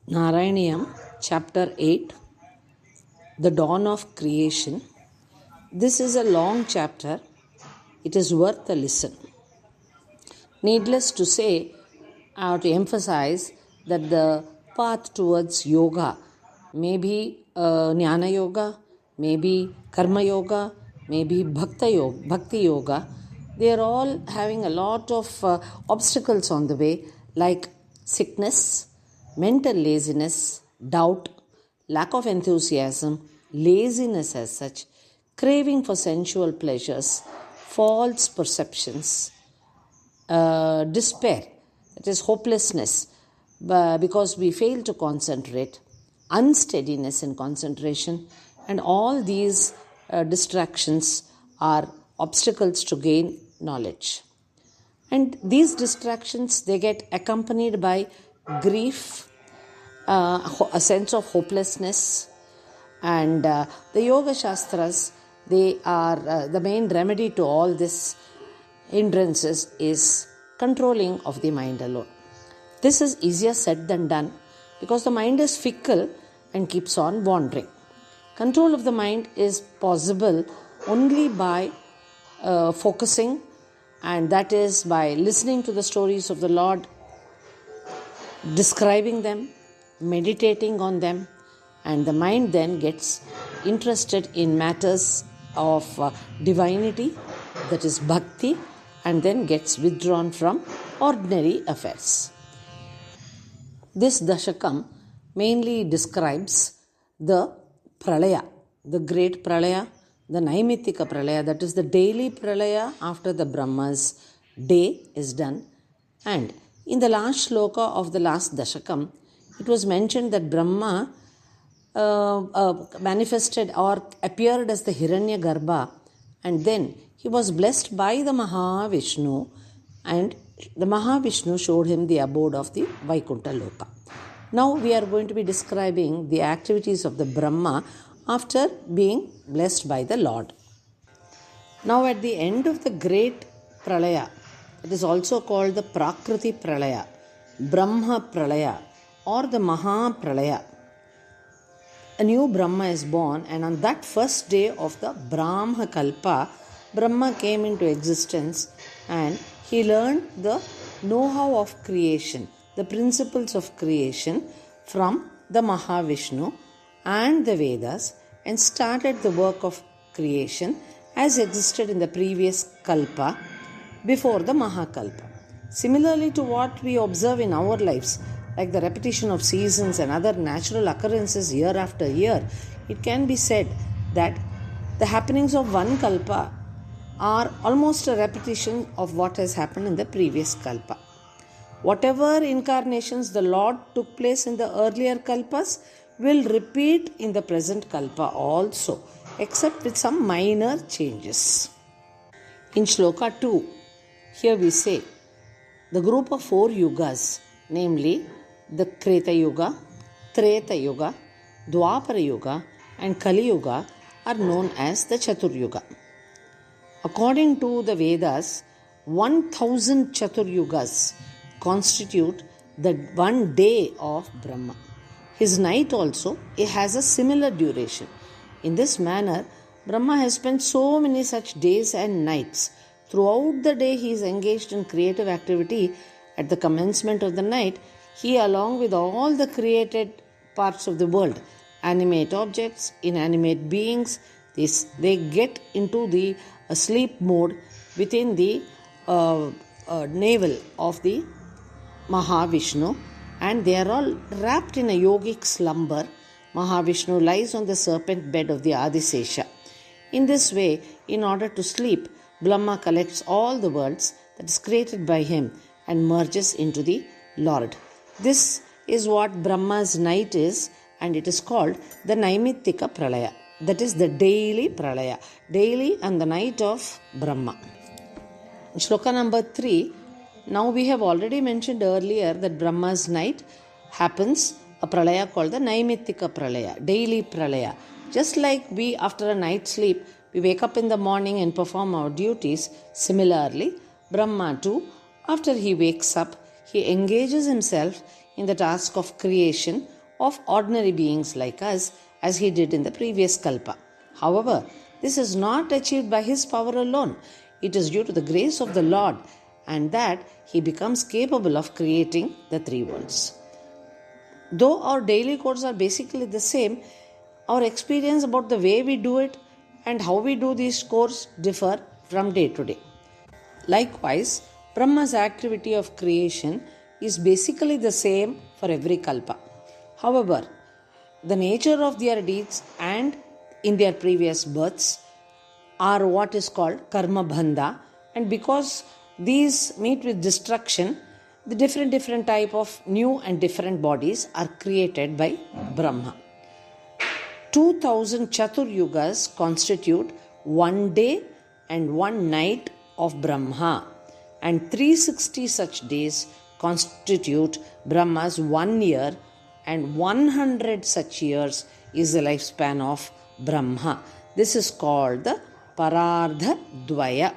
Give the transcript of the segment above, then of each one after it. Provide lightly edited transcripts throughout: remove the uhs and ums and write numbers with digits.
Narayaneeyam, Chapter 8, The Dawn of Creation. This is a long chapter. It is worth a listen. Needless to say, I have to emphasize that the path towards yoga may be Jnana Yoga, maybe Karma Yoga, maybe Bhakti Yoga. They are all having a lot of obstacles on the way, like sickness, mental laziness, doubt, lack of enthusiasm, laziness as such, craving for sensual pleasures, false perceptions, despair, that is hopelessness, because we fail to concentrate, unsteadiness in concentration, and all these distractions are obstacles to gain knowledge. And these distractions, they get accompanied by grief, a sense of hopelessness, and the Yoga Shastras, they are the main remedy to all this hindrances is controlling of the mind alone. This is easier said than done because the mind is fickle and keeps on wandering. Control of the mind is possible only by focusing, and that is by listening to the stories of the Lord, describing them, meditating on them, and the mind then gets interested in matters of divinity, that is bhakti, and then gets withdrawn from ordinary affairs. This Dasakam mainly describes the pralaya, the great pralaya, the naimittika pralaya, that is the daily pralaya after the Brahma's day is done. And in the last shloka of the last Dasakam, it was mentioned that Brahma manifested or appeared as the Hiranya Garbha, and then he was blessed by the maha Vishnu, and the maha Vishnu showed him the abode of the Vaikuntha Loka. Now we are going to be describing the activities of the Brahma after being blessed by the Lord. Now at the end of the great pralaya, it is also called the Prakriti pralaya, Brahma pralaya, or the maha pralaya. A new Brahma is born, and on that first day of the Brahma Kalpa, Brahma came into existence and he learned the know-how of creation, the principles of creation from the Mahavishnu and the Vedas, and started the work of creation as existed in the previous Kalpa before the Mahakalpa. Similarly to what we observe in our lives, like the repetition of seasons and other natural occurrences year after year, it can be said that the happenings of one kalpa are almost a repetition of what has happened in the previous kalpa. Whatever incarnations the Lord took place in the earlier kalpas will repeat in the present kalpa also, except with some minor changes. In shloka 2, here we say, the group of 4 yugas, namely the Kreta Yuga, Treta Yuga, Dwapara Yuga, and Kali Yuga, are known as the Chatur Yuga. According to the Vedas, 1000 Chatur Yugas constitute the one day of Brahma. His night also, it has a similar duration. In this manner, Brahma has spent so many such days and nights. Throughout the day, he is engaged in creative activity. At the commencement of the night, he, along with all the created parts of the world, animate objects, inanimate beings, they get into the sleep mode within the navel of the Mahavishnu, and they are all wrapped in a yogic slumber. Mahavishnu lies on the serpent bed of the Adisesha. In this way, in order to sleep, Brahma collects all the worlds that is created by him and merges into the Lord. This is what Brahma's night is, and it is called the Naimittika Pralaya. That is the daily Pralaya, daily and the night of Brahma. In shloka number 3, now we have already mentioned earlier that Brahma's night happens, a Pralaya called the Naimittika Pralaya, daily Pralaya. Just like we, after a night's sleep, we wake up in the morning and perform our duties, similarly, Brahma too, after he wakes up, he engages himself in the task of creation of ordinary beings like us, as he did in the previous kalpa. However, this is not achieved by his power alone. It is due to the grace of the Lord, and that he becomes capable of creating the three worlds. Though our daily codes are basically the same, our experience about the way we do it and how we do these codes differ from day to day. Likewise, Brahma's activity of creation is basically the same for every kalpa. However, the nature of their deeds and in their previous births are what is called karma bandha, and because these meet with destruction, the different type of new and different bodies are created by Brahma. 2000 Chatur Yugas constitute one day and one night of Brahma, and 360 such days constitute Brahma's 1 year, and 100 such years is the lifespan of Brahma. This is called the Parardha Dvaya.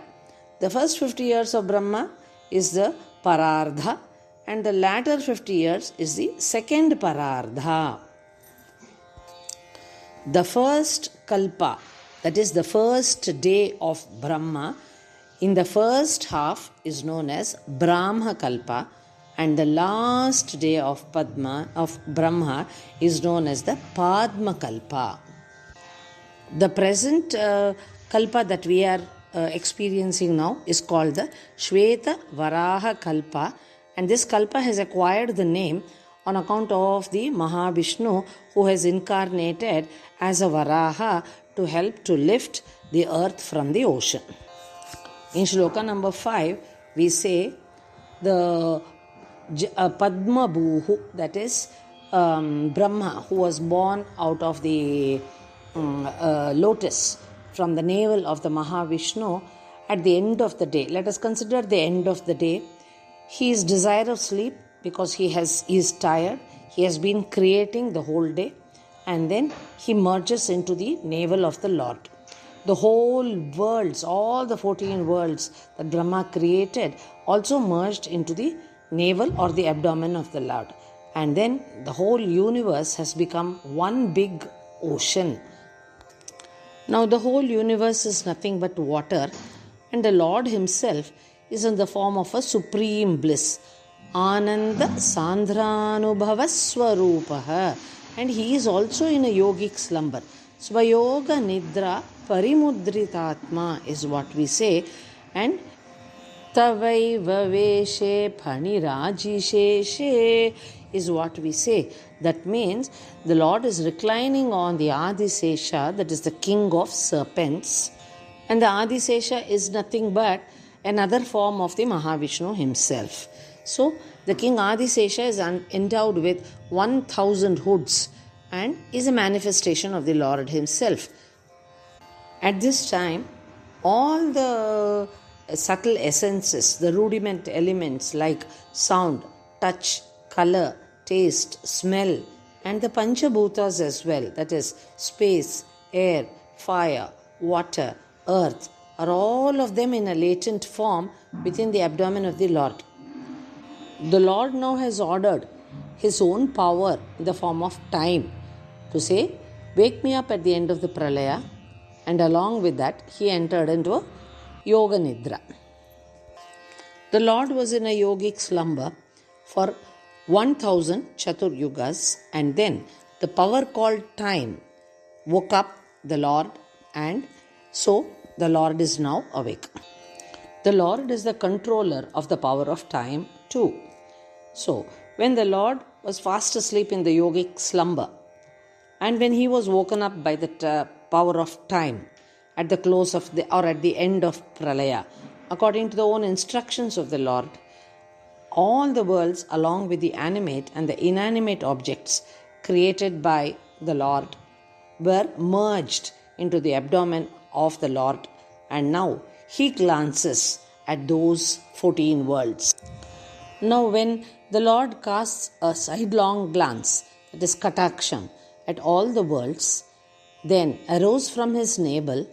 The first 50 years of Brahma is the Parardha, and the latter 50 years is the second Parardha. The first kalpa, that is the first day of Brahma, in the first half is known as Brahma kalpa, and the last day of Brahma is known as the Padma kalpa. The present kalpa that we are experiencing now is called the Shweta Varaha kalpa, and this kalpa has acquired the name on account of the Maha Vishnu, who has incarnated as a Varaha to help to lift the earth from the ocean. In shloka number 5, we say the Padma Bhuhu, that is Brahma, who was born out of the lotus from the navel of the Mahavishnu at the end of the day. Let us consider the end of the day. He is desire of sleep because he is tired. He has been creating the whole day, and then he merges into the navel of the Lord. The whole worlds, all the 14 worlds that Brahma created also merged into the navel or the abdomen of the Lord. And then the whole universe has become one big ocean. Now the whole universe is nothing but water, and the Lord himself is in the form of a supreme bliss. Ananda Sandranubhava Swarupaha, and he is also in a yogic slumber. Svayoga Nidra Parimudritatma is what we say, and Tavaiva Veshe Phanirajisheshe is what we say. That means the Lord is reclining on the Adisesha, that is the king of serpents, and the Adisesha is nothing but another form of the Mahavishnu himself. So the king Adisesha is endowed with 1000 hoods and is a manifestation of the Lord himself. At this time, all the subtle essences, the rudiment elements like sound, touch, color, taste, smell, and the Panchabhutas as well, that is space, air, fire, water, earth, are all of them in a latent form within the abdomen of the Lord. The Lord now has ordered his own power in the form of time to say, wake me up at the end of the pralaya, and along with that he entered into a yoga nidra. The Lord was in a yogic slumber for 1000 Chatur Yugas, and then the power called time woke up the Lord, and so the Lord is now awake. The Lord is the controller of the power of time too. So when the Lord was fast asleep in the yogic slumber, and when he was woken up by the power of time at the close of at the end of pralaya, according to the own instructions of the Lord, all the worlds along with the animate and the inanimate objects created by the Lord were merged into the abdomen of the Lord, and now he glances at those 14 worlds. Now when the Lord casts a sidelong glance, that is kataksham, at all the worlds, then arose from his navel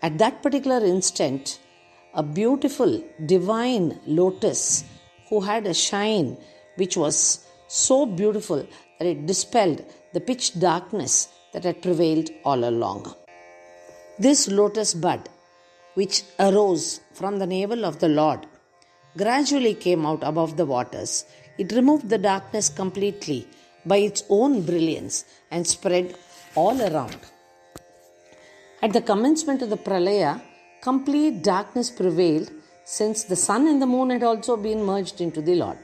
at that particular instant a beautiful divine lotus who had a shine which was so beautiful that it dispelled the pitch darkness that had prevailed all along. This lotus bud, which arose from the navel of the Lord, gradually came out above the waters. It removed the darkness completely by its own brilliance and spread all around. At the commencement of the Pralaya, complete darkness prevailed, since the sun and the moon had also been merged into the Lord.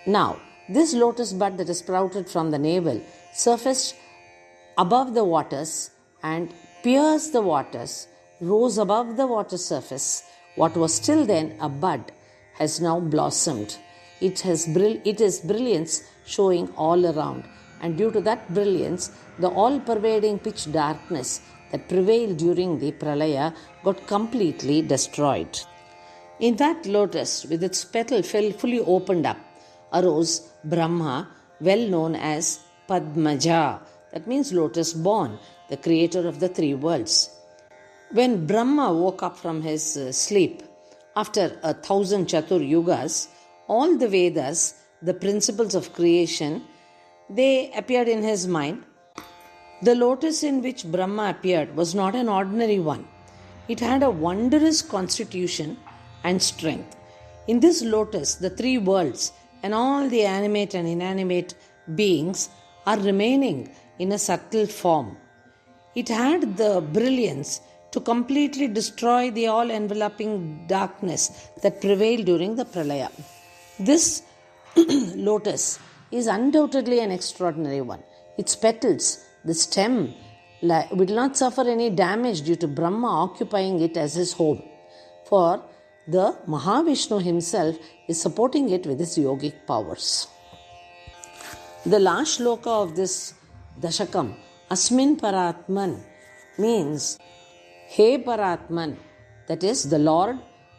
Now, this lotus bud that is sprouted from the navel surfaced above the waters and pierced the waters, rose above the water surface. What was till then a bud has now blossomed. It is brilliance showing all around, and due to that brilliance, the all-pervading pitch darkness that prevailed during the Pralaya got completely destroyed. In that lotus, with its petal fully opened up, arose Brahma, well known as Padmaja, that means lotus born, the creator of the three worlds. When Brahma woke up from his sleep, after 1,000 Chatur Yugas, all the Vedas, the principles of creation, they appeared in his mind. The lotus in which Brahma appeared was not an ordinary one. It had a wondrous constitution and strength. In this lotus, the three worlds and all the animate and inanimate beings are remaining in a subtle form. It had the brilliance to completely destroy the all-enveloping darkness that prevailed during the Pralaya. This lotus is undoubtedly an extraordinary one. Its petals, the stem, will not suffer any damage due to Brahma occupying it as his home, for the Mahavishnu himself is supporting it with his yogic powers. The last shloka of this Dasakam, Asmin Paratman, means, Hey Paratman, that is the Lord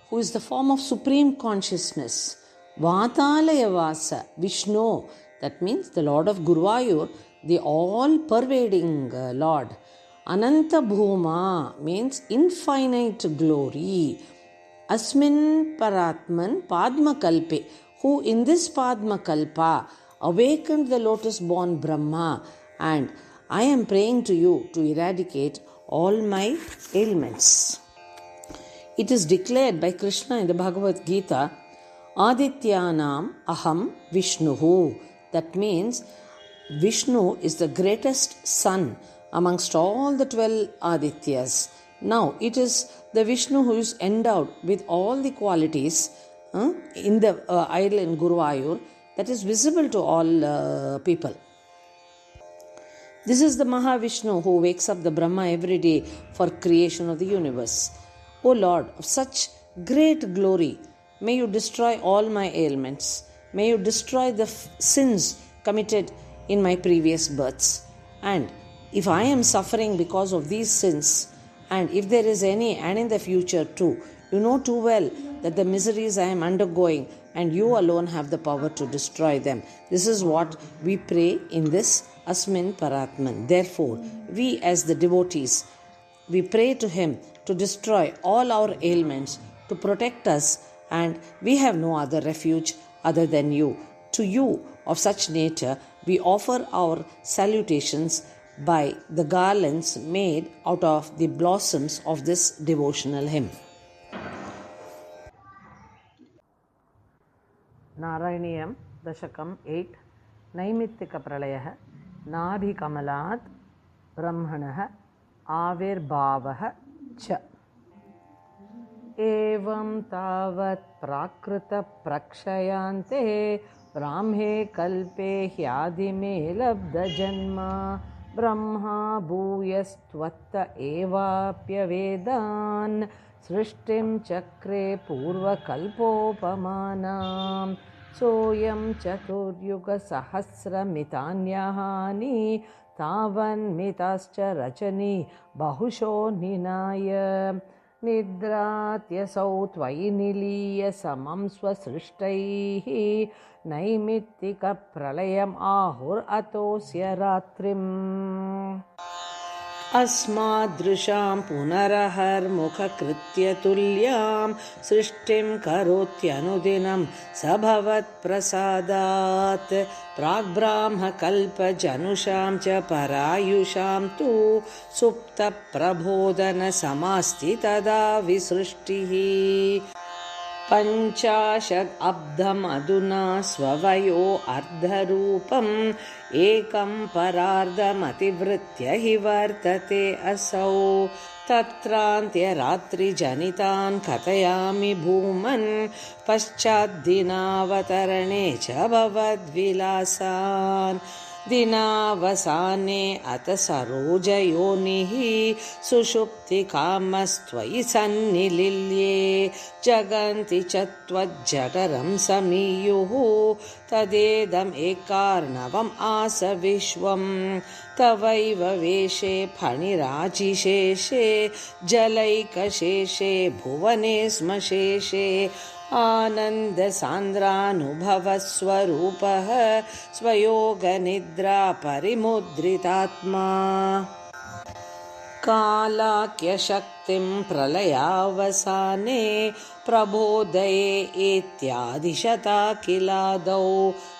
who is the form of supreme consciousness. Vatalaya Vasa, Vishnu, that means the Lord of Guruvayur, the all-pervading Lord. Ananta Bhuma means infinite glory. Asmin Paratman Padma Kalpe, who in this Padma Kalpa awakened the lotus-born Brahma, and I am praying to you to eradicate all my ailments. It is declared by Krishna in the Bhagavad Gita, Adityanam Aham Vishnuhu. That means Vishnu is the greatest sun amongst all the 12 Adityas. Now, it is the Vishnu who is endowed with all the qualities in the idol in Guruvayur that is visible to all people. This is the Mahavishnu who wakes up the Brahma every day for creation of the universe. O Lord, of such great glory, may you destroy all my ailments. May you destroy the sins committed in my previous births. And if I am suffering because of these sins, and if there is any, and in the future too, you know too well that the miseries I am undergoing, and you alone have the power to destroy them. This is what we pray in this Asmin Paratman. Therefore, we as the devotees, we pray to him to destroy all our ailments, to protect us, and we have no other refuge other than you. To you of such nature, we offer our salutations by the garlands made out of the blossoms of this devotional hymn. Narayaneeyam, Dasakam 8, Naimittika Pralayah, Nabhi Kamalat, Brahmanah, Avirbhavah Cha. Evam tavat prakrita prakshayante, Brahme kalpe hyadime labda janma, Brahma bhuyastvatta evapya vedan, Srishtim chakre purva kalpopamanam, Soyam chaturyuga sahasra mitanyahani, Tavan mitascha rachani bahusho ninaya, Nidratyasau tvainiliya samam swasrishtaihi, Naimittika pralayam ahur atosya ratrim. अस्मादृशां पुनरहर्मुखकृत्य तुल्यां सृष्टिं करोत्यनुदिनं स भवत्प्रसादात् प्राग्ब्राह्मकल्पजनुषां च परायुषां तु सुप्तप्रबोधनसमास्ति तदा विसृष्टिः पञ्चाशदब्धमधुना स्ववयो अर्धरूपम् एकं परार्धमतिवृत्य हि वर्तते असौ तत्रान्त्यरात्रिजनितान् कथयामि भूमन् पश्चाद्दिनावतरणे च भवद्विलासान् दिनावसाने अथ सरोजयोनिः सुषुप्तिकामस्त्वयि सन्निलिल्ये जगन्ति च त्वज्जठरं समीयुः तदेदमेकार्णवम् आस विश्वं तवैव वेशे फणिराजिशेषे जलैकशेषे भुवने स्मशेषे आनन्दसान्द्रानुभवस्वरूपः स्वयोगनिद्रा परिमुद्रितात्मा कालाख्यशक्तिं प्रलयावसाने प्रबोधये इत्यादिशताकिलादौ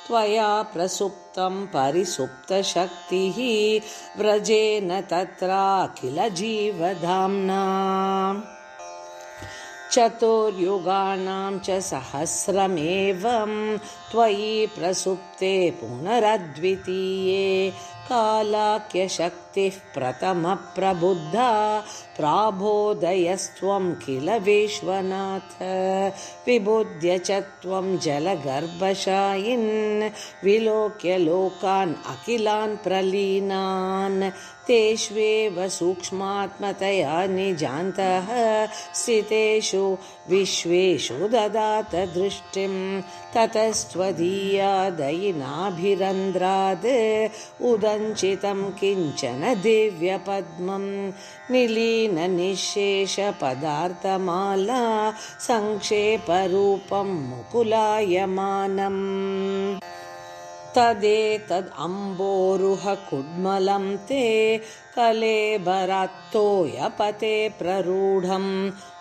त्वया प्रसुप्तं परिसुप्तशक्तिः व्रजेन तत्राखिल जीवधाम्ना चतुर्युगानां च सहस्रमेवं त्वयि प्रसुप्ते पुनरद्वितीये कालाख्यशक्तिः प्रथमप्रबुद्धा प्राबोधयस्त्वं किल विश्वनाथ विबुध्य च त्वं जलगर्भशायिन् विलोक्य लोकान् अखिलान् प्रलीनान् तेष्वेव सूक्ष्मात्मतया निजान्तः स्थितेषु विश्वेषु ददात दृष्टिं ततस्त्वदीया दयिनाभिरन्ध्राद् उदञ्चितं किञ्चन दिव्यपद्मं निलीननिःशेषपदार्थमाला संक्षेपरूपं मुकुलायमानम् तदेतदम्बोरुहकुड्मलं ते कलेबरात्तोयपते प्ररूढं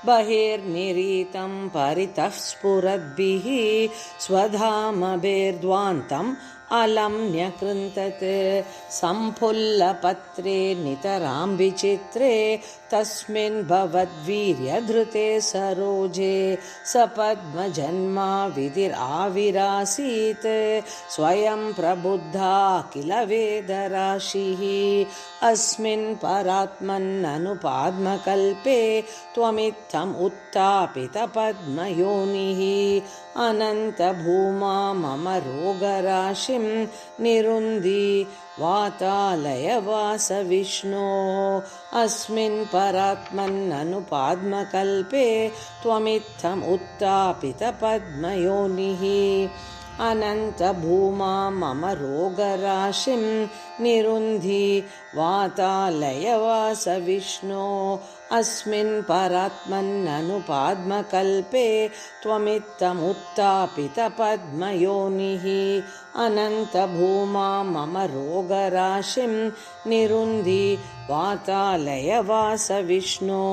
बहिर्निरीतं परितः स्फुरद्भिः स्वधामभिर्ध्वान्तम् अलं न्यकृन्तत् सम्फुल्लपत्रे नितरां विचित्रे तस्मिन् भवद्वीर्यधृते सरोजे सपद्मजन्मा विधिराविरासीत् स्वयं प्रबुद्धा किल वेदराशिः अस्मिन् परात्मन्ननुपाद्मकल्पे त्वमित्थम् उत्थापितपद्मयोनिः अनन्तभूमा मम रोगराशिं निरुन्धि वातालयवास विष्णो अस्मिन् परात्मन्ननुपाद्मकल्पे त्वमित्थम् उत्थापितपद्मयोनिः अनन्तभूमा मम रोगराशिं निरुन्धि वातालयवास विष्णो अस्मिन् परात्मन्ननुपाद्मकल्पे त्वमित्थम् उत्थापितपद्मयोनिः अनन्तभूमा मम रोगराशिं निरुन्धि वातालयवास विष्णो।